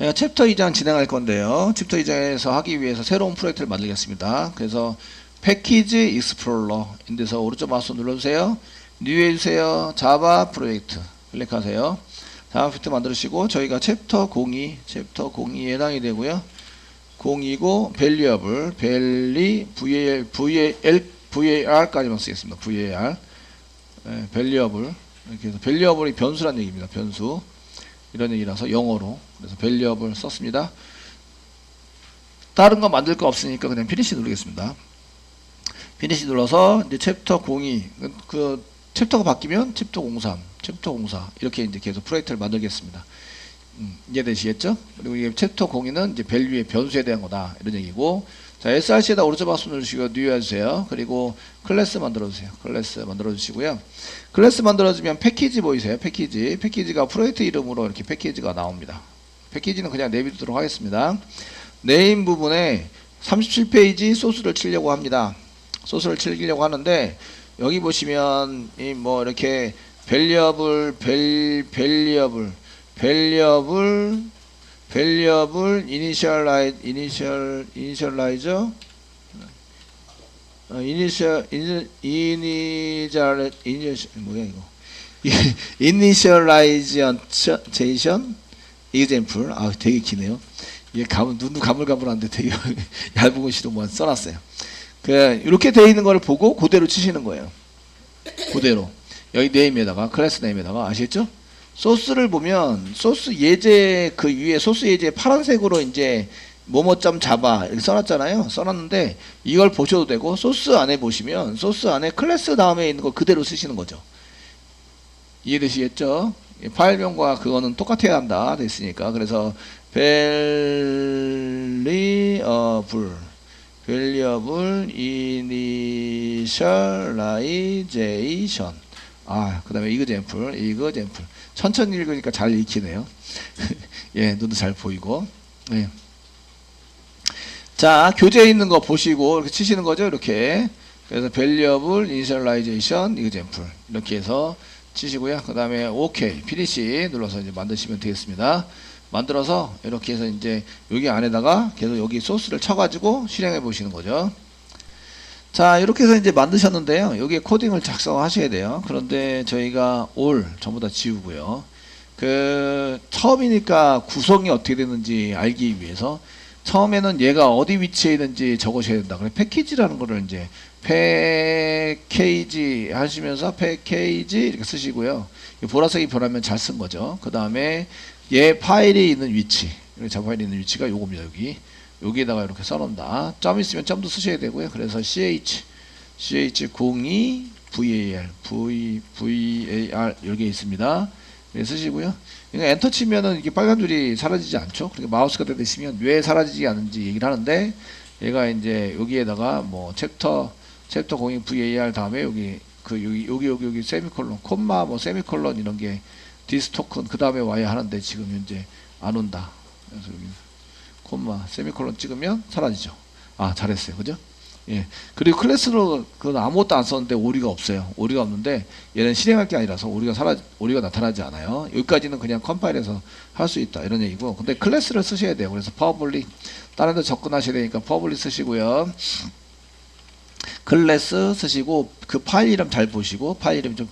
제가 챕터 2장 진행할 건데요. 챕터 2장에서 하기 위해서 새로운 프로젝트를 만들겠습니다. 그래서 패키지 익스플로러 인데서 오른쪽 마우스 눌러주세요. 뉴 해주세요. 자바 프로젝트 클릭하세요. 자바 프로젝트 만드시고 저희가 챕터 02에 해당이 되고요. 02고 valuable var까지만 쓰겠습니다. var valuable 이렇게 해서 valuable이 변수란 얘기입니다. 변수 이런 얘기라서 영어로 그래서 valuable 썼습니다. 다른 거 만들 거 없으니까 그냥 피니시 누르겠습니다. 피니시 눌러서 이제 챕터 02 그 챕터가 바뀌면 챕터 03, 챕터 04 이렇게 이제 계속 프로젝트를 만들겠습니다. 이해되시겠죠? 그리고 이게 챕터 02는 이제 밸류의 변수에 대한 거다 이런 얘기고, 자 src에다 오른쪽 마우스 누르시고 new 해주세요. 그리고 클래스 만들어주세요. 클래스 만들어주시고요. 클래스 만들어주면 패키지 보이세요? 패키지가 프로젝트 이름으로 이렇게 패키지가 나옵니다. 패키지는 그냥 내비두도록 하겠습니다. 네임 부분에 37페이지 소스를 치려고 합니다. 소스를 치려고 하는데 여기 보시면 이 뭐 이렇게 variable initialization example. 아 되게 기네요. 이게 눈도 가물가물한데 되게 얇은 글씨로 뭐 써놨어요. 그 이렇게 되어 있는 걸 보고 그대로 치시는 거예요. 그대로 여기 네임에다가 클래스 네임에다가 아시겠죠? 소스를 보면 소스 예제 그 위에 소스 예제 파란색으로 이제 뭐뭐점 자바 이렇게 써놨잖아요. 써놨는데 이걸 보셔도 되고 소스 안에 보시면 소스 안에 클래스 다음에 있는 거 그대로 쓰시는 거죠. 이해되시겠죠? 파일명과 그거는 똑같아야 한다 됐으니까. 그래서 variable initialization 그 다음에 example 천천히 읽으니까 잘 읽히네요. 예, 눈도 잘 보이고. 예. 자, 교재에 있는 거 보시고 이렇게 치시는 거죠. 이렇게. 그래서 variable initialization example 이렇게 해서 치시고요. 그 다음에 OK, finish 눌러서 이제 만드시면 되겠습니다. 만들어서 이렇게 해서 이제 여기 안에다가 계속 여기 소스를 쳐가지고 실행해 보시는 거죠. 자, 이렇게 해서 이제 만드셨는데요. 여기에 코딩을 작성하셔야 돼요. 그런데 저희가 all 전부 다 지우고요. 처음이니까 구성이 어떻게 되는지 알기 위해서 처음에는 얘가 어디 위치에 있는지 적으셔야 된다. 그래 패키지라는 거를 이제 패키지 하시면서 패키지 이렇게 쓰시고요. 보라색이 변하면 잘 쓴 거죠. 그 다음에 얘 파일이 있는 위치, 자바 파일이 있는 위치가 요겁니다. 여기에다가 이렇게 써놓는다. 점 있으면 점도 쓰셔야 되고요. 그래서 ch 02 var 여기에 있습니다. 네, 쓰시고요. 그러니까 엔터 치면은 이게 빨간 줄이 사라지지 않죠. 그러니까 마우스가 대시면 왜 사라지지 않는지 얘기를 하는데, 얘가 이제 여기에다가 뭐 챕터 02 var 다음에 여기 세미콜론, 콤마 뭐 세미콜론 이런 게 디스 토큰 그 다음에 와야 하는데 지금 현재 안 온다. 그래서 여기 콤마 세미콜론 찍으면 사라지죠. 잘했어요. 그죠? 예. 그리고 클래스로 그건 아무것도 안 썼는데 오류가 없어요. 오류가 없는데 얘는 실행할 게 아니라서 오류가 나타나지 않아요. 여기까지는 그냥 컴파일해서 할 수 있다 이런 얘기고, 근데 클래스를 쓰셔야 돼요. 그래서 퍼블릭 다른 데 접근하셔야 되니까 퍼블릭 쓰시고요. 클래스 쓰시고 그 파일 이름 잘 보시고, 파일 이름 좀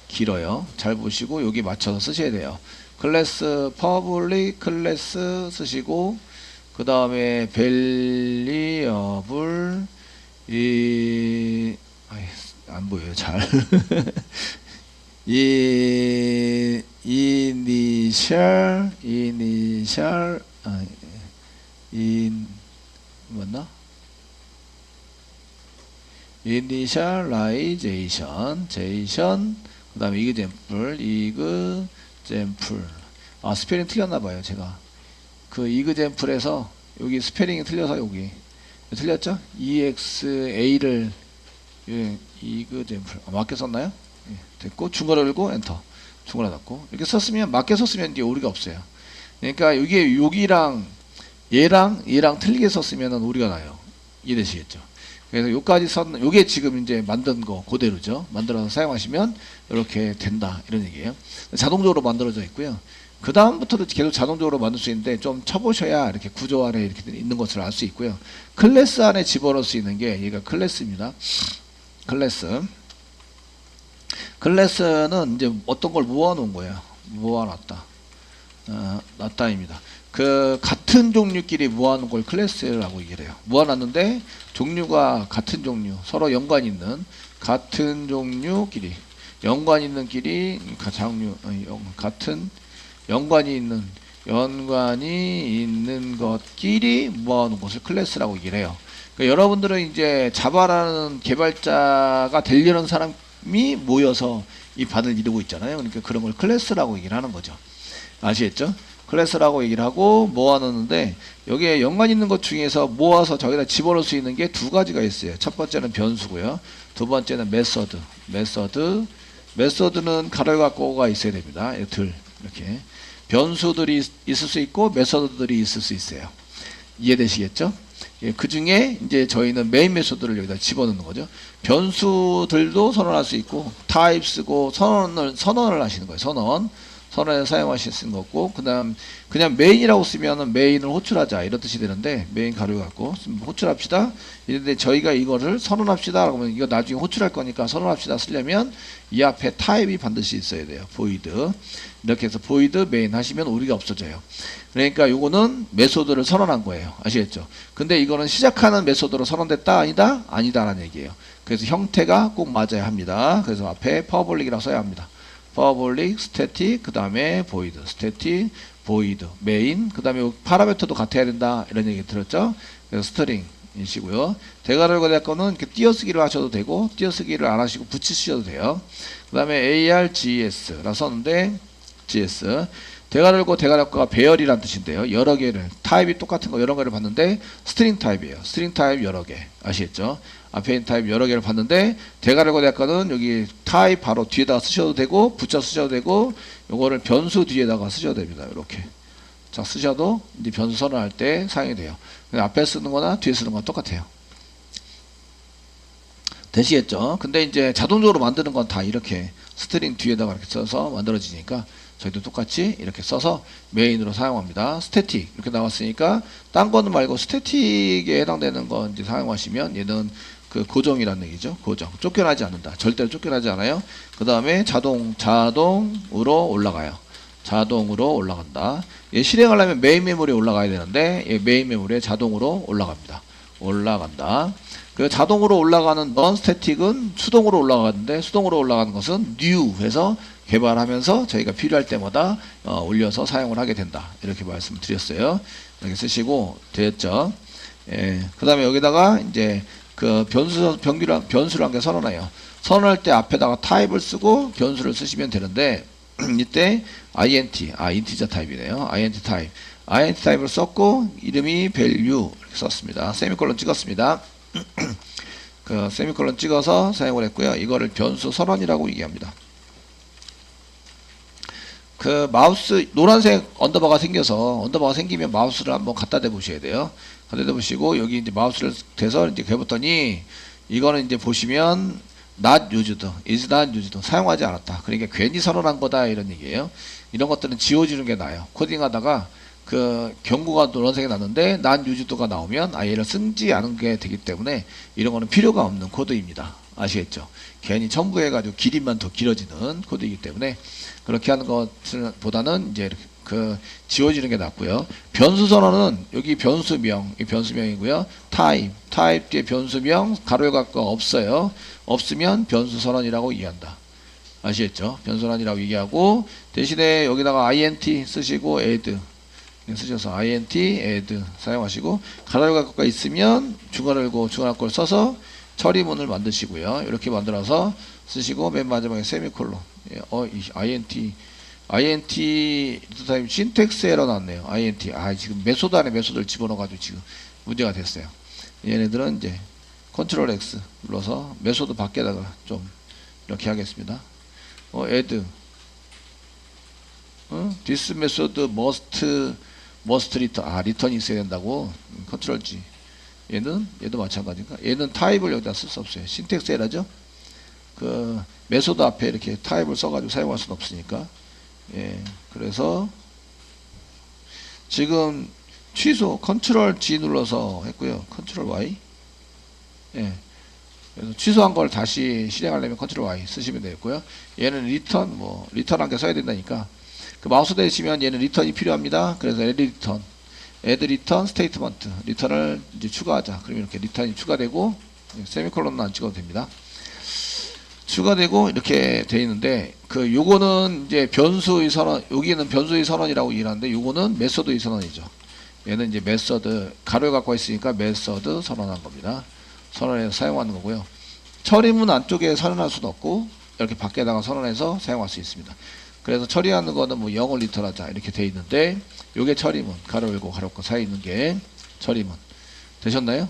길어요. 잘 보시고 여기 맞춰서 쓰셔야 돼요. 클래스 퍼블릭 클래스 쓰시고 그 다음에 variable 안 보여요 잘. 맞나? initialization 그 다음에 example 스페링 틀렸나봐요. 제가 그 example에서 여기 스페링이 틀려서 여기 틀렸죠? exa를 example 맞게 썼나요? 예, 됐고 중괄호 열고 엔터, 중괄호 닫고 이렇게 썼으면 맞게 썼으면 이제 오류가 없어요. 그러니까 이게 여기랑 얘랑 틀리게 썼으면 오류가 나요. 이해되시겠죠? 그래서 요까지 요게 지금 이제 만든 거 그대로죠. 만들어서 사용하시면 이렇게 된다 이런 얘기예요. 자동적으로 만들어져 있고요. 그 다음부터도 계속 자동적으로 만들 수 있는데 좀 쳐보셔야 이렇게 구조 안에 이렇게 있는 것을 알 수 있고요. 클래스 안에 집어넣을 수 있는 게 얘가 클래스입니다. 클래스. 클래스는 이제 어떤 걸 모아놓은 거예요. 모아놨다. 놨다입니다. 그 같은 종류끼리 모아놓은 걸 클래스라고 얘기를 해요. 모아놨는데 종류가 같은 종류, 서로 연관 있는 같은 종류끼리, 연관 있는 끼리, 같은 연관이 있는 것끼리 모아놓은 것을 클래스라고 얘기를 해요. 그러니까 여러분들은 이제 자바라는 개발자가 되려는 사람이 모여서 이 반을 이루고 있잖아요. 그러니까 그런 걸 클래스라고 얘기를 하는 거죠. 아시겠죠? 클래스라고 얘기를 하고 모아놓는데 여기에 연관 있는 것 중에서 모아서 저기다 집어넣을 수 있는 게 두 가지가 있어요. 첫 번째는 변수고요. 두 번째는 메서드는 가로가 꼬가 있어야 됩니다. 이렇게 변수들이 있을 수 있고 메서드들이 있을 수 있어요. 이해되시겠죠? 예, 그 중에 이제 저희는 메인 메소드를 여기다 집어넣는 거죠. 변수들도 선언할 수 있고 타입 쓰고 선언을 하시는 거예요. 선언에 사용하실 수 있는 거고, 그다음 그냥 메인이라고 쓰면은 메인을 호출하자 이런 뜻이 되는데 메인 가로 갖고 호출합시다. 이런데 저희가 이거를 선언합시다 그러면 이거 나중에 호출할 거니까 선언합시다 쓰려면 이 앞에 타입이 반드시 있어야 돼요. void 이렇게 해서 void 메인 하시면 오류가 없어져요. 그러니까 요거는 메소드를 선언한 거예요. 아시겠죠? 근데 이거는 시작하는 메소드로 선언됐다 아니다? 아니다라는 얘기예요. 그래서 형태가 꼭 맞아야 합니다. 그래서 앞에 public이라고 써야 합니다. public, static, 그 다음에 void, static, void, main, 그 다음에 파라미터도 같아야 된다 이런 얘기 들었죠? 그래서 string이시고요. 대괄호 될 거는 이렇게 띄어쓰기를 하셔도 되고 띄어쓰기를 안 하시고 붙이셔도 돼요. 그 다음에 args라고 썼는데 gs 대괄호 대괄호가 배열이란 뜻인데요. 여러 개를 타입이 똑같은 거 여러 개를 봤는데 스트링 타입이에요. 스트링 타입 여러 개 아시겠죠? 앞에 있는 타입 여러 개를 봤는데 대괄호 대학과는 여기 타입 바로 뒤에다가 쓰셔도 되고 붙여 쓰셔도 되고 요거를 변수 뒤에다가 쓰셔도 됩니다. 이렇게 자 쓰셔도 이제 변수 선언할 때 사용이 돼요. 앞에 쓰는 거나 뒤에 쓰는 거나 똑같아요. 되시겠죠? 근데 이제 자동적으로 만드는 건 다 이렇게 스트링 뒤에다가 이렇게 써서 만들어지니까 저희도 똑같이 이렇게 써서 메인으로 사용합니다. 스태틱 이렇게 나왔으니까 딴 거는 말고 스태틱에 해당되는 거 이제 사용하시면 얘는 그 고정이라는 얘기죠. 고정. 쫓겨나지 않는다. 절대로 쫓겨나지 않아요. 그 다음에 자동으로 올라가요. 자동으로 올라간다. 얘 실행하려면 메인 메모리에 올라가야 되는데 얘 메인 메모리에 자동으로 올라갑니다. 올라간다. 그 자동으로 올라가는 non static은 수동으로 올라가는데 수동으로 올라가는 것은 new 해서 개발하면서 저희가 필요할 때마다 올려서 사용을 하게 된다. 이렇게 말씀을 드렸어요. 이렇게 쓰시고 됐죠. 예. 그 다음에 여기다가 이제 그 변수를 한 개 선언해요. 선언할 때 앞에다가 타입을 쓰고 변수를 쓰시면 되는데 이때 인티저 타입이네요. int 타입을 썼고 이름이 value 이렇게 썼습니다. 세미콜론 찍었습니다. 그 세미콜론 찍어서 사용을 했고요. 이거를 변수 선언이라고 얘기합니다. 그 마우스 노란색 언더바가 생기면 마우스를 한번 갖다 대 보셔야 돼요. 갖다 대 보시고 여기 이제 마우스를 대서 이제 해봤더니 이거는 이제 보시면 not used, is not used 사용하지 않았다. 그러니까 괜히 선언한 거다 이런 얘기예요. 이런 것들은 지워주는 게 나아요. 코딩하다가 그 경고가 노란색이 났는데 not used가 나오면 얘를 쓰지 않은 게 되기 때문에 이런 거는 필요가 없는 코드입니다. 아시겠죠? 괜히 첨부해가지고 길이만 더 길어지는 코드이기 때문에 그렇게 하는 것보다는 이제 그 지워지는 게 낫고요. 변수 선언은 여기 변수명, 이 변수명이고요. 타입 뒤에 변수명 가로 열각과 없어요. 없으면 변수 선언이라고 얘기한다. 아시겠죠? 변수 선언이라고 얘기하고 대신에 여기다가 int 쓰시고 add 쓰셔서 add 사용하시고 가로 열각과 있으면 중괄호 열고 중괄호 걸 써서 처리문을 만드시고요. 이렇게 만들어서 쓰시고 맨 마지막에 세미콜론. int 타입 신텍스 에러 나왔네요. int 지금 메소드 안에 메소드를 집어넣어가지고 지금 문제가 됐어요. 얘네들은 이제 컨트롤 X 눌러서 메소드 밖에다가 좀 이렇게 하겠습니다. add this method must return 리턴이 있어야 된다고 컨트롤 G 얘도 마찬가지니까 얘는 타입을 여기다 쓸 수 없어요. 신텍스 에러죠. 그 메소드 앞에 이렇게 타입을 써가지고 사용할 수는 없으니까 그래서 지금 취소 컨트롤 G 눌러서 했고요. 컨트롤 Y. 예. 그래서 취소한 걸 다시 실행하려면 컨트롤 Y 쓰시면 되겠고요. 얘는 리턴 리턴한 게 써야 된다니까. 그 마우스 대시면 얘는 리턴이 필요합니다. 그래서 add return statement 리턴을 이제 추가하자. 그러면 이렇게 리턴이 추가되고 세미콜론은 안 찍어도 됩니다. 추가되고 이렇게 돼 있는데 그 요거는 이제 변수의 선언, 여기는 변수의 선언이라고 얘기하는데 요거는 메소드의 선언이죠. 얘는 이제 메서드 가로 갖고 있으니까 메서드 선언한 겁니다. 선언해서 사용하는 거고요. 처리문 안쪽에 선언할 수도 없고 이렇게 밖에다가 선언해서 사용할 수 있습니다. 그래서 처리하는 거는 뭐 0을 리턴하자 이렇게 돼 있는데 요게 처리문 가로 열고 가로 닫고 사이에 있는 게 처리문 되셨나요?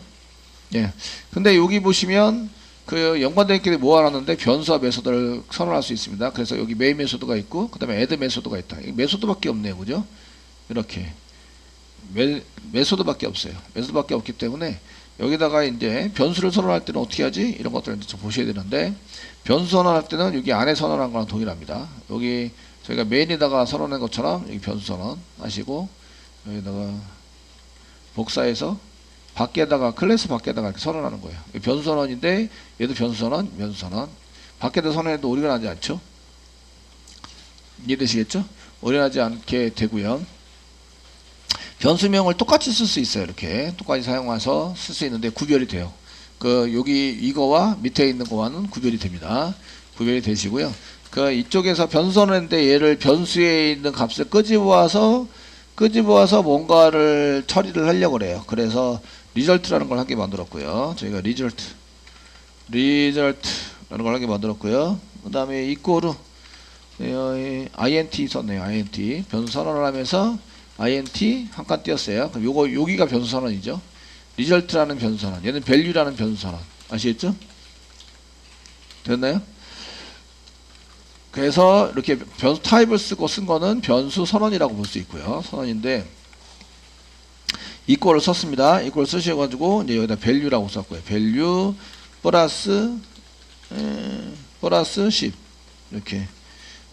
예. 근데 여기 보시면 그 연관되어 있게 모아놨는데 변수와 메소드를 선언할 수 있습니다. 그래서 여기 메인 메소드가 있고 그 다음에 add 메소드가 있다. 메소드밖에 없네요. 그죠? 이렇게 메소드밖에 없어요. 메소드밖에 없기 때문에 여기다가 이제 변수를 선언할 때는 어떻게 하지? 이런 것들을 이제 좀 보셔야 되는데 변수 선언할 때는 여기 안에 선언한 거랑 동일합니다. 여기 저희가 메인에다가 선언한 것처럼 여기 변수 선언 하시고 여기다가 복사해서 밖에다가 클래스 밖에다가 이렇게 선언하는 거예요. 변수 선언인데 얘도 변수 선언, 변수 선언. 밖에다 선언해도 오류가 나지 않죠? 이해되시겠죠? 오류가 나지 않게 되고요. 변수명을 똑같이 쓸 수 있어요. 이렇게 똑같이 사용해서 쓸 수 있는데 구별이 돼요. 그 여기 이거와 밑에 있는 거와는 구별이 됩니다. 구별이 되시고요. 그 이쪽에서 변수 선언인데 얘를 변수에 있는 값을 끄집어와서 뭔가를 처리를 하려고 그래요. 그래서 리절트라는 걸 하게 만들었고요. 저희가 리절트라는 걸 하게 만들었고요. 그 다음에 이꼬르 int 썼네요. int 변수 선언을 하면서 int 한 칸 띄었어요. 그럼 요거 여기가 변수 선언이죠. 리절트라는 변수 선언. 얘는 value라는 변수 선언. 아시겠죠? 됐나요? 그래서 이렇게 변수 타입을 쓰고 쓴 거는 변수 선언이라고 볼 수 있고요. 선언인데 이꼴을 썼습니다. 이꼴 쓰셔가지고 이제 여기다 value라고 썼고요. value 플러스 10 이렇게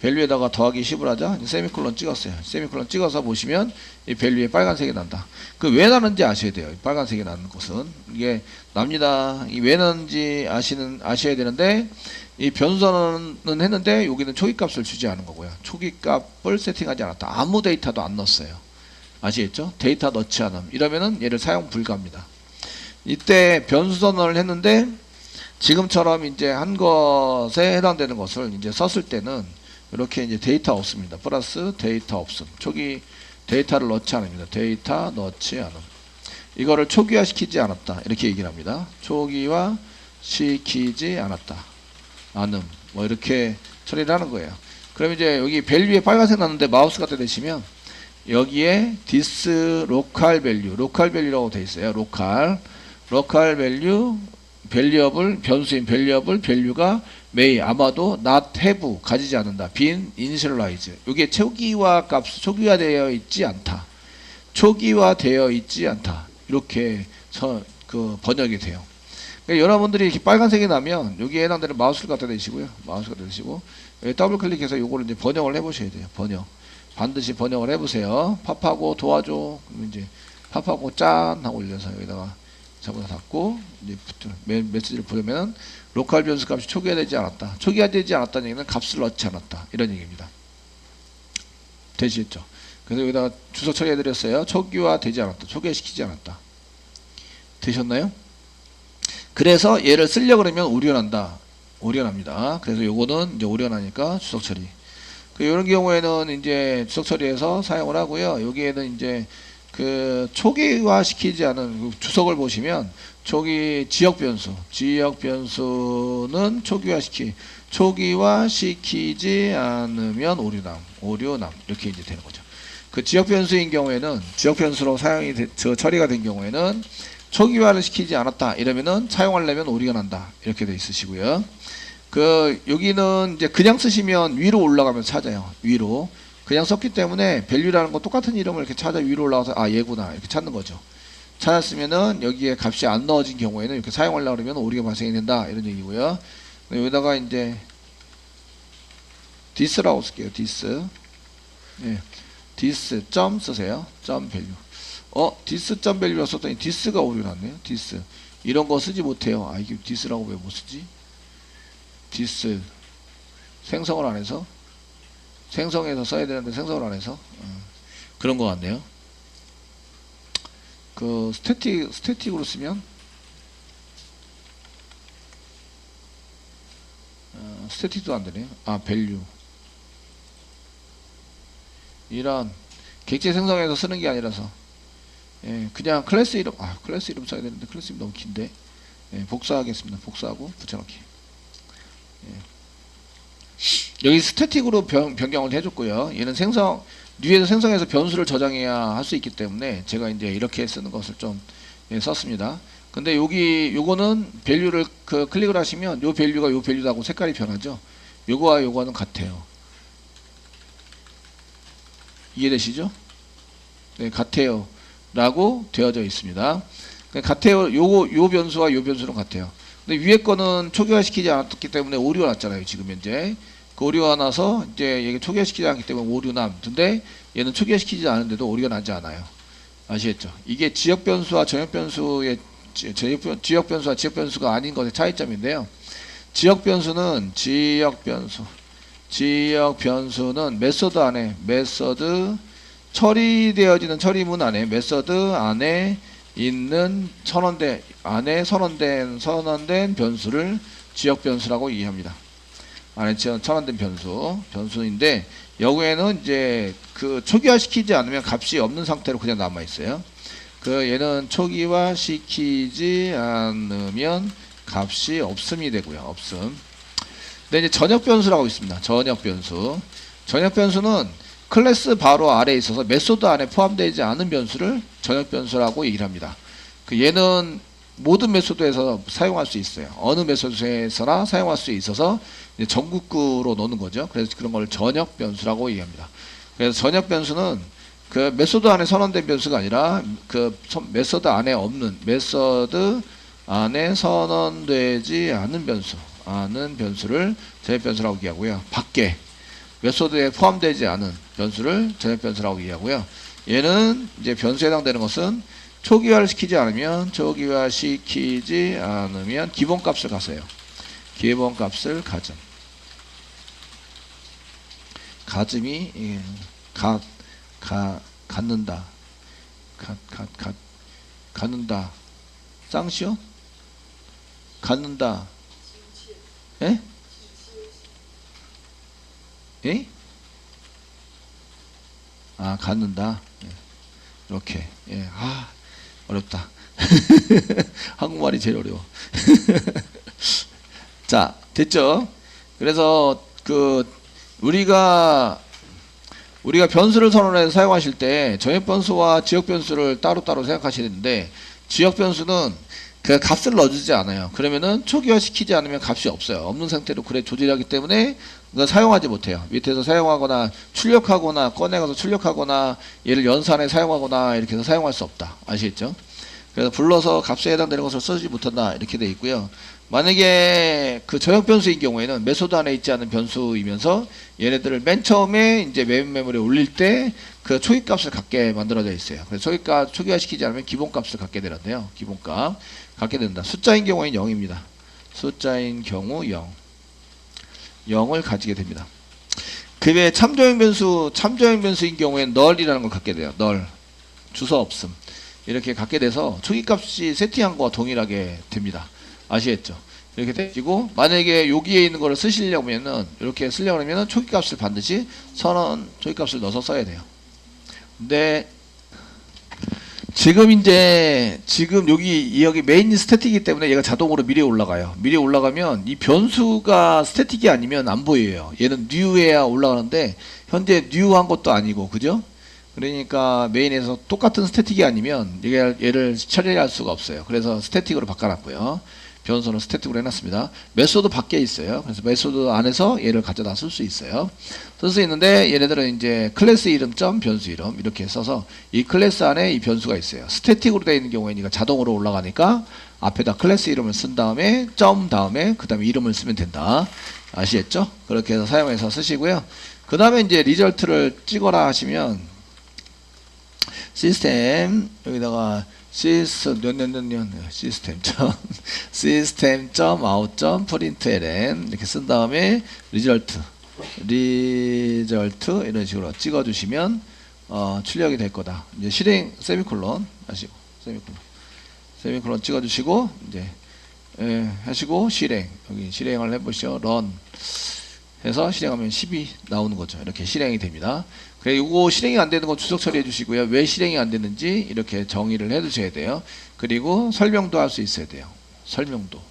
value에다가 더하기 10을 하자. 세미콜론 찍었어요. 세미콜론 찍어서 보시면 이 value에 빨간색이 난다. 그 왜 나는지 아셔야 돼요. 빨간색이 나는 것은 이게 납니다. 이 왜 나는지 아셔야 되는데 이 변수 선언은 했는데 여기는 초기값을 주지 않은 거고요. 초기값을 세팅하지 않았다. 아무 데이터도 안 넣었어요. 아시겠죠? 데이터 넣지 않음. 이러면은 얘를 사용 불가합니다. 이때 변수 선언을 했는데 지금처럼 이제 한 것에 해당되는 것을 이제 썼을 때는 이렇게 이제 데이터 없습니다. 플러스 데이터 없음. 초기 데이터를 넣지 않습니다. 데이터 넣지 않음. 이거를 초기화 시키지 않았다. 이렇게 얘기를 합니다. 초기화 시키지 않았다. 않음. 뭐 이렇게 처리를 하는 거예요. 그럼 이제 여기 value에 빨간색 났는데 마우스 갖다 대시면 여기에 this local value라고 되어 있어요. local value variable 변수인 value가 may 아마도 not have 가지지 않는다. been initialize. 이게 초기화되어 있지 않다. 초기화되어 있지 않다. 이렇게 그 번역이 돼요. 그러니까 여러분들이 이렇게 빨간색이 나면 여기에 해당되는 마우스를 갖다 대시고요. 마우스 갖다 대시고 더블 클릭해서 요거를 이제 번역을 해보셔야 돼요. 반드시 번역을 해보세요. 팝하고 도와줘. 그러면 이제 팝하고 짠 하고 올려서 여기다가 잡아서 닫고 이제 메시지를 보내면 로컬 변수 값이 초기화되지 않았다. 초기화되지 않았다는 얘기는 값을 넣지 않았다. 이런 얘기입니다. 되시겠죠? 그래서 여기다가 주소 처리해드렸어요. 초기화되지 않았다. 초기화시키지 않았다. 되셨나요? 그래서 얘를 쓰려고 그러면 오련합니다. 그래서 요거는 이제 오련하니까 주석 처리. 이런 경우에는 이제 주석 처리해서 사용을 하고요. 여기에는 이제 그 초기화 시키지 않은 그 주석을 보시면 지역 변수는 초기화 시키지 않으면 오류남 이렇게 이제 되는 거죠. 그 지역 변수인 경우에는 지역 변수로 처리가 된 경우에는 초기화를 시키지 않았다 이러면은 사용하려면 오류가 난다 이렇게 돼 있으시고요. 여기는 이제 그냥 쓰시면 위로 올라가면 찾아요. 위로 그냥 썼기 때문에 value라는 거 똑같은 이름을 이렇게 찾아 위로 올라가서 얘구나 이렇게 찾는 거죠. 찾았으면은 여기에 값이 안 넣어진 경우에는 이렇게 사용하려고 그러면 오류가 발생이 된다 이런 얘기고요. 여기다가 이제 this라고 쓸게요. this. 예. this 점 쓰세요. 점 밸류. this 점 밸류라 썼더니 this가 오류 났네요. this. 이런 거 쓰지 못해요. 이게 this라고 왜 못 쓰지? this. 생성을 안 해서. 생성해서 써야 되는데 생성을 안 해서. 그런 거 같네요. 그 스태틱으로 쓰면 스태틱도 안 되네요. 밸류. 이런 객체 생성해서 쓰는 게 아니라서 그냥 클래스 이름 클래스 이름 써야 되는데 클래스 이름 너무 긴데 복사하겠습니다. 복사하고 붙여넣기. 여기 스태틱으로 변경을 해줬고요. 얘는 뉴에서 생성해서 변수를 저장해야 할 수 있기 때문에 제가 이제 이렇게 쓰는 것을 좀 썼습니다. 근데 요거는 밸류를 클릭을 하시면 요 밸류가 요 밸류하고 색깔이 변하죠. 요거와 요거는 같아요. 이해되시죠? 네, 같아요. 라고 되어져 있습니다. 같아요. 요 변수와 요 변수는 같아요. 근데 위에 거는 초기화시키지 않았기 때문에 오류가 났잖아요. 지금 현재. 그 오류가 나서 이제 얘가 초기화시키지 않기 때문에 오류남. 근데 얘는 초기화시키지 않은데도 오류가 나지 않아요. 아시겠죠? 이게 지역 변수와 전역 변수의 지역 변수와 지역 변수가 아닌 것의 차이점인데요. 지역 변수는 메소드 안에 처리되어지는 처리문 안에 메소드 안에 있는 선언된 변수를 지역 변수라고 이해합니다. 안에 선언된 변수인데 여기에는 이제 그 초기화시키지 않으면 값이 없는 상태로 그냥 남아 있어요. 얘는 초기화시키지 않으면 값이 없음이 되고요. 없음. 근데 이제 전역 변수라고 있습니다. 전역 변수는 클래스 바로 아래에 있어서 메소드 안에 포함되지 않은 변수를 전역 변수라고 얘기를 합니다. 얘는 모든 메소드에서 사용할 수 있어요. 어느 메소드에서나 사용할 수 있어서 이제 전국구로 놓는 거죠. 그래서 그런 걸 전역 변수라고 얘기합니다. 그래서 전역 변수는 그 메소드 안에 선언된 변수가 아니라 메소드 안에 선언되지 않은 변수를 전역 변수라고 얘기하고요. 밖에 메소드에 포함되지 않은 변수를 전역 변수라고 얘기하고요. 얘는 이제 변수에 해당되는 것은 초기화시키지 않으면 기본값을 가져요. 기본값을 가짐이 갖는다. 쌍시오? 갖는다. 예? 예? 갖는다. 이렇게. 어렵다. 한국말이 제일 어려워. 자, 됐죠? 그래서 우리가 변수를 선언해서 사용하실 때 전역 변수와 지역 변수를 따로따로 생각하시는데 지역 변수는 그 값을 넣어주지 않아요. 그러면은 초기화시키지 않으면 값이 없어요. 없는 상태로 조절하기 때문에 사용하지 못해요. 밑에서 사용하거나 출력하거나 꺼내가서 출력하거나 얘를 연산에 사용하거나 이렇게 해서 사용할 수 없다. 아시겠죠? 그래서 불러서 값에 해당되는 것을 쓰지 못한다. 이렇게 되어 있고요. 만약에 그 전역 변수인 경우에는 메소드 안에 있지 않은 변수이면서 얘네들을 맨 처음에 이제 메인 메모리에 올릴 때 그 초기값을 갖게 만들어져 있어요. 그래서 초기화시키지 않으면 기본값을 갖게 되는데요. 기본값 갖게 된다. 숫자인 경우에는 0입니다. 숫자인 경우 0을 가지게 됩니다. 그 외에 참조형 변수인 경우에는 null이라는 걸 갖게 돼요. null. 주소 없음. 이렇게 갖게 돼서 초기값이 세팅한 거와 동일하게 됩니다. 아시겠죠? 이렇게 되고 만약에 여기에 있는 거를 쓰시려면은 이렇게 쓰려고 하면은 초기값을 반드시 초기값을 넣어서 써야 돼요. 근데 지금 여기 메인 스태틱이기 때문에 얘가 자동으로 미리에 올라가요. 미리에 올라가면 이 변수가 스태틱이 아니면 안 보여요. 얘는 new해야 올라가는데 현재 new한 것도 아니고 그죠? 그러니까 메인에서 똑같은 스태틱이 아니면 얘를 처리할 수가 없어요. 그래서 스태틱으로 바꿔놨고요. 변수는 스태틱으로 해놨습니다. 메소드 밖에 있어요. 그래서 메소드 안에서 얘를 가져다 쓸 수 있어요. 쓸 수 있는데 얘네들은 이제 클래스 이름 점 변수 이름 이렇게 써서 이 클래스 안에 이 변수가 있어요. 스태틱으로 되어 있는 경우에는 자동으로 올라가니까 앞에다 클래스 이름을 쓴 다음에 점 다음에 그 다음에 이름을 쓰면 된다. 아시겠죠? 그렇게 해서 사용해서 쓰시고요. 그 다음에 이제 리절트를 찍어라 하시면 시스템 여기다가 시스템 아웃 프린트ln 이렇게 쓴 다음에 리절트 이런 식으로 찍어주시면 출력이 될 거다. 이제 실행 세미콜론 하시고 세미콜론 찍어주시고 이제 하시고 실행 여기 실행을 해보시죠. 런 해서 실행하면 10이 나오는 거죠. 이렇게 실행이 됩니다. 그래 이거 실행이 안 되는 거 주석 처리해 주시고요. 왜 실행이 안 되는지 이렇게 정의를 해 두셔야 돼요. 그리고 설명도 할 수 있어야 돼요. 설명도.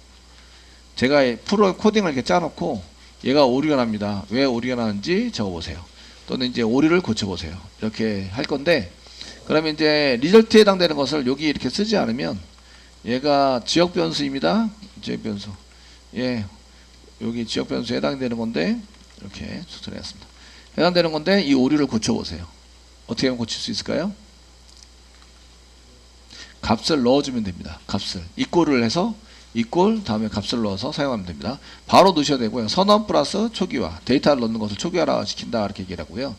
제가 프로 코딩을 이렇게 짜놓고 얘가 오류가 납니다. 왜 오류가 나는지 적어보세요. 또는 이제 오류를 고쳐보세요. 이렇게 할 건데 그러면 이제 리절트에 해당되는 것을 여기 이렇게 쓰지 않으면 얘가 지역 변수입니다. 지역 변수. 예. 여기 지역 변수에 해당되는 건데 이렇게 수술했습니다. 해당되는 건데 이 오류를 고쳐보세요. 어떻게 하면 고칠 수 있을까요? 값을 넣어주면 됩니다. 값을 이꼴을 해서 이꼴 다음에 값을 넣어서 사용하면 됩니다. 바로 넣으셔야 되고요. 선언 플러스 초기화 데이터를 넣는 것을 초기화라 시킨다 이렇게 얘기를 하고요.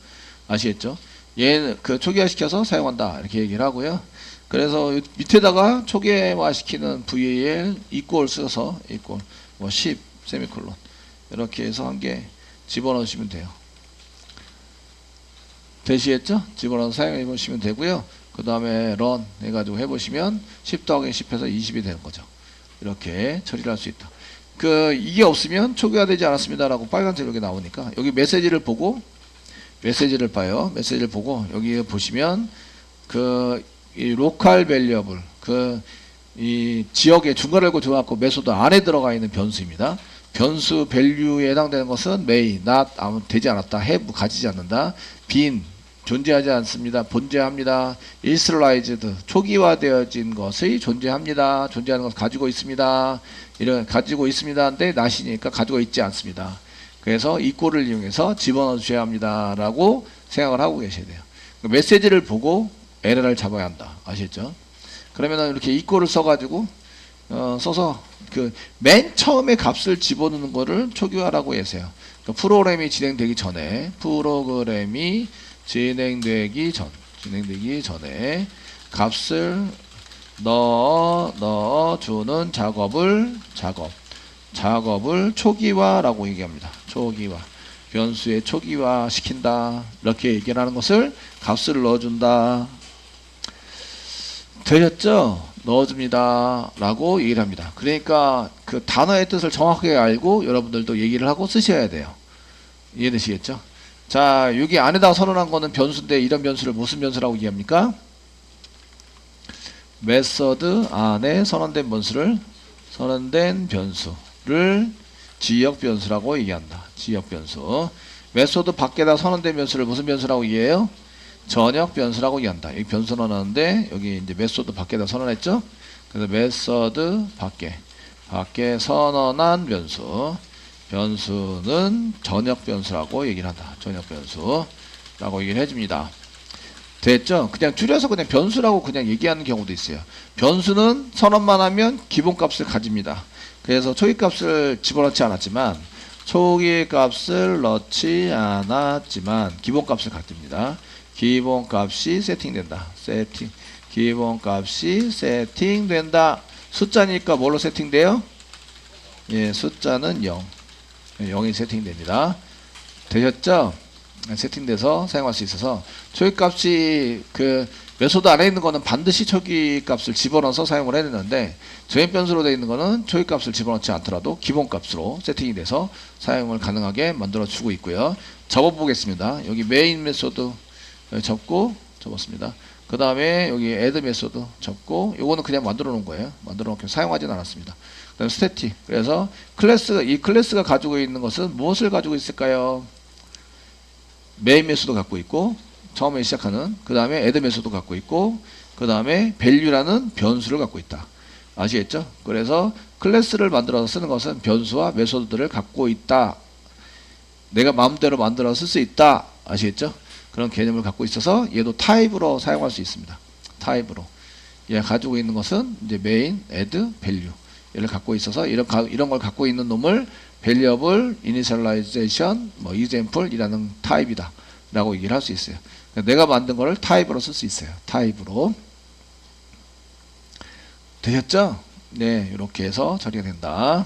아시겠죠? 얘는 그 초기화 시켜서 사용한다 이렇게 얘기를 하고요. 그래서 밑에다가 초기화 시키는 VAL 이꼴 써서 이꼴 뭐 10 세미콜론 이렇게 해서 한 개 집어넣으시면 돼요. 되시겠죠? 집어넣어서 사용해 보시면 되고요. 그 다음에 런 해가지고 해보시면 10 더하기 10 해서 20이 되는 거죠. 이렇게 처리를 할 수 있다. 이게 없으면 초기화되지 않았습니다 라고 빨간색 이렇게 나오니까 여기 메시지를 보고 메시지를 봐요. 메시지를 보고 여기 보시면 이 로컬 밸리어블 이 지역의 중괄호 열고 들어갔고 메소드 안에 들어가 있는 변수입니다. 변수 밸류에 해당되는 것은 may, not, 되지 않았다, have, 가지지 않는다, been, 존재하지 않습니다, 본재합니다, initialized, 초기화되어진 것이 존재합니다, 존재하는 것을 가지고 있습니다, 이런 가지고 있습니다인데 not이니까 가지고 있지 않습니다. 그래서 이 꼴을 이용해서 집어넣어 주셔야 합니다 라고 생각을 하고 계셔야 돼요. 메시지를 보고 에러를 잡아야 한다. 아시겠죠? 그러면 이렇게 이 꼴을 써가지고 써서 맨 처음에 값을 집어넣는 거를 초기화라고 해서요. 프로그램이 진행되기 전에 값을 넣어주는 작업을 초기화라고 얘기합니다. 초기화. 변수에 초기화 시킨다. 이렇게 얘기를 하는 것을 값을 넣어준다. 되셨죠? 넣어줍니다 라고 얘기를 합니다. 그러니까 그 단어의 뜻을 정확하게 알고 여러분들도 얘기를 하고 쓰셔야 돼요. 이해되시겠죠? 자, 여기 안에다가 선언한 거는 변수인데 이런 변수를 무슨 변수라고 얘기합니까? 메서드 안에 선언된 변수를 지역 변수라고 얘기한다. 지역 변수. 메소드 밖에다 선언된 변수를 무슨 변수라고 얘기해요? 전역 변수라고 얘기한다. 여기 변수 넣어놨는데 여기 이제 메소드 밖에다 선언했죠? 그래서 메소드 밖에 선언한 변수는 전역 변수라고 얘기를 한다. 전역 변수라고 얘기를 해줍니다. 됐죠? 그냥 줄여서 그냥 변수라고 그냥 얘기하는 경우도 있어요. 변수는 선언만 하면 기본값을 가집니다. 그래서 초기값을 집어넣지 않았지만 기본값을 가집니다. 기본값이 세팅된다. 기본값이 세팅된다. 숫자니까 뭘로 세팅돼요? 예, 숫자는 0. 0이 세팅됩니다. 되셨죠? 세팅돼서 사용할 수 있어서 초기값이 메소드 안에 있는 거는 반드시 초기값을 집어넣어서 사용을 해야 되는데 전역 변수로 되어 있는 거는 초기값을 집어넣지 않더라도 기본값으로 세팅이 돼서 사용을 가능하게 만들어 주고 있고요. 접어보겠습니다. 여기 메인 메소드 접었습니다. 그 다음에 여기 add 메소드 접고 요거는 그냥 만들어 놓은 거예요. 만들어 놓고 사용하지는 않았습니다. 그 다음에 스태틱. 그래서 이 클래스가 가지고 있는 것은 무엇을 가지고 있을까요? 메인 메소드 갖고 있고 처음에 시작하는 그 다음에 add 메소드 갖고 있고 그 다음에 value라는 변수를 갖고 있다. 아시겠죠? 그래서 클래스를 만들어서 쓰는 것은 변수와 메소드들을 갖고 있다. 내가 마음대로 만들어 쓸 수 있다. 아시겠죠? 그런 개념을 갖고 있어서 얘도 타입으로 사용할 수 있습니다. 타입으로. 얘가 가지고 있는 것은 이제 main, add, value 얘를 갖고 있어서 이런 걸 갖고 있는 놈을 variable, initialization, example 이라는 타입이다 라고 얘기를 할 수 있어요. 내가 만든 거를 타입으로 쓸 수 있어요. 타입으로. 되셨죠? 네, 이렇게 해서 처리가 된다.